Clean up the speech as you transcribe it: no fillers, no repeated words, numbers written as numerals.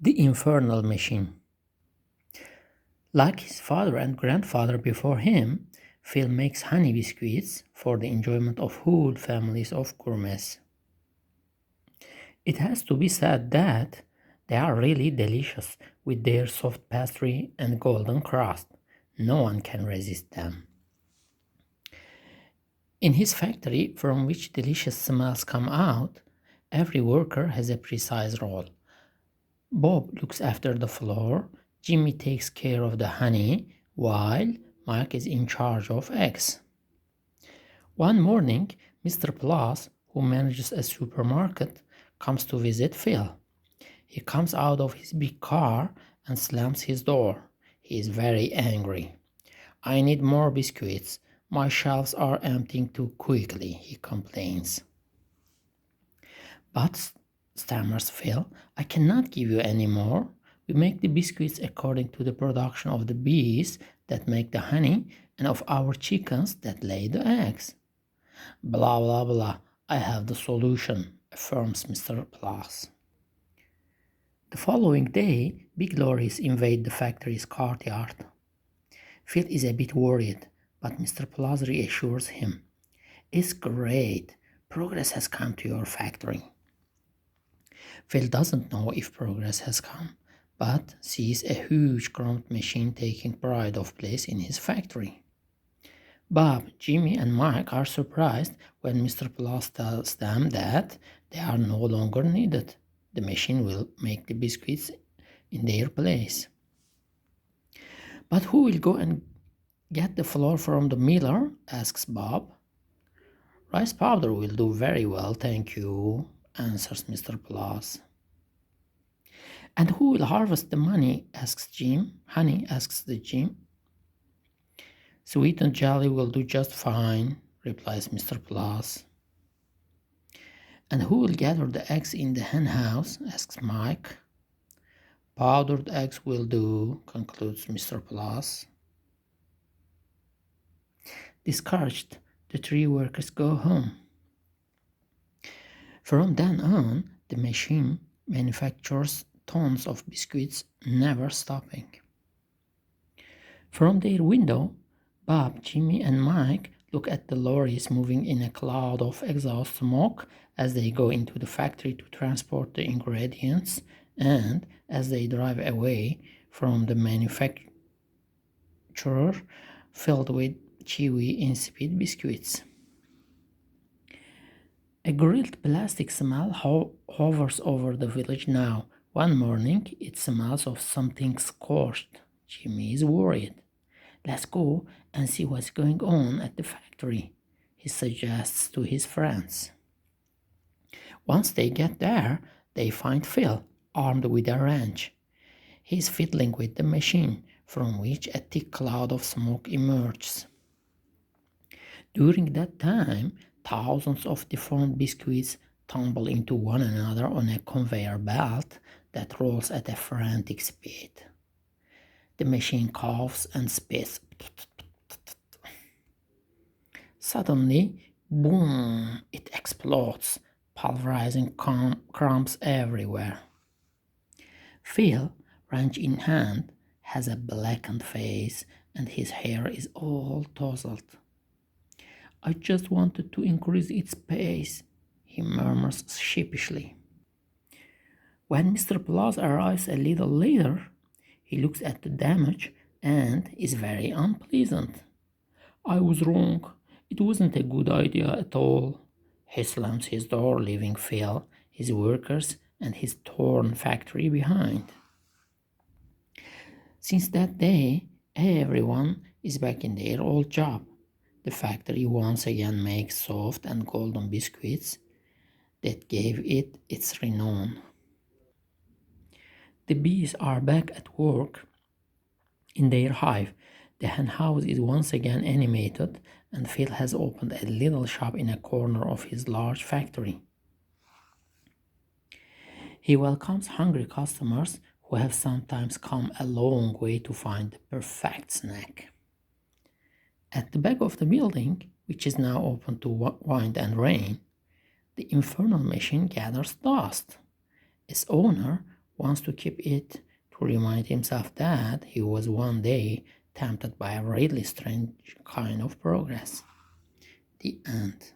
The infernal machine. Like his father and grandfather before him, Phil makes honey biscuits for the enjoyment of whole families of gourmets. It has to be said that they are really delicious with their soft pastry and golden crust. No one can resist them. In his factory, from which delicious smells come out, every worker has a precise role. Bob looks after the floor, Jimmy takes care of the honey, while Mike is in charge of eggs. One morning, Mr. Plus, who manages a supermarket, comes to visit Phil. He comes out of his big car and slams his door. He is very angry. I need more biscuits. My shelves are emptying too quickly, he complains. But, stammers Phil, I cannot give you any more. We make the biscuits according to the production of the bees that make the honey and of our chickens that lay the eggs. Blah blah blah. I have the solution, affirms Mr. Plus. The following day, big lorries invade the factory's courtyard. Phil is a bit worried, but Mr. Plus reassures him. It's great. Progress has come to your factory. Phil doesn't know if progress has come, but sees a huge chrome machine taking pride of place in his factory. Bob, Jimmy, and Mike are surprised when Mr. Plus tells them that they are no longer needed. The machine will make the biscuits in their place. But who will go and get the flour from the miller? Asks Bob. Rice powder will do very well, thank you, answers Mr. Plus. And who will harvest the money? Asks Jim. Honey, asks the Jim. Sweet and jelly will do just fine, replies Mr. Plus. And who will gather the eggs in the hen house? Asks Mike. Powdered eggs will do, concludes Mr. Plus. Discouraged, the three workers go home. From then on, the machine manufactures tons of biscuits, never stopping. From their window, Bob, Jimmy, and Mike look at the lorries moving in a cloud of exhaust smoke as they go into the factory to transport the ingredients and as they drive away from the manufacturer filled with chewy, insipid biscuits. A grilled plastic smell hovers over the village now. One morning, it smells of something scorched. Jimmy is worried. Let's go and see what's going on at the factory, he suggests to his friends. Once they get there, they find Phil, armed with a wrench. He's fiddling with the machine, from which a thick cloud of smoke emerges. During that time, thousands of deformed biscuits tumble into one another on a conveyor belt that rolls at a frantic speed. The machine coughs and spits. Suddenly, boom, it explodes, pulverizing crumbs everywhere. Phil, wrench in hand, has a blackened face and his hair is all tousled. I just wanted to increase its pace, he murmurs sheepishly. When Mr. Plus arrives a little later, he looks at the damage and is very unpleasant. I was wrong. It wasn't a good idea at all. He slams his door, leaving Phil, his workers, and his torn factory behind. Since that day, everyone is back in their old job. The factory once again makes soft and golden biscuits that gave it its renown. The bees are back at work in their hive. The hen house is once again animated, and Phil has opened a little shop in a corner of his large factory. He welcomes hungry customers who have sometimes come a long way to find the perfect snack. At the back of the building, which is now open to wind and rain, the infernal machine gathers dust. Its owner wants to keep it to remind himself that he was one day tempted by a really strange kind of progress. The end.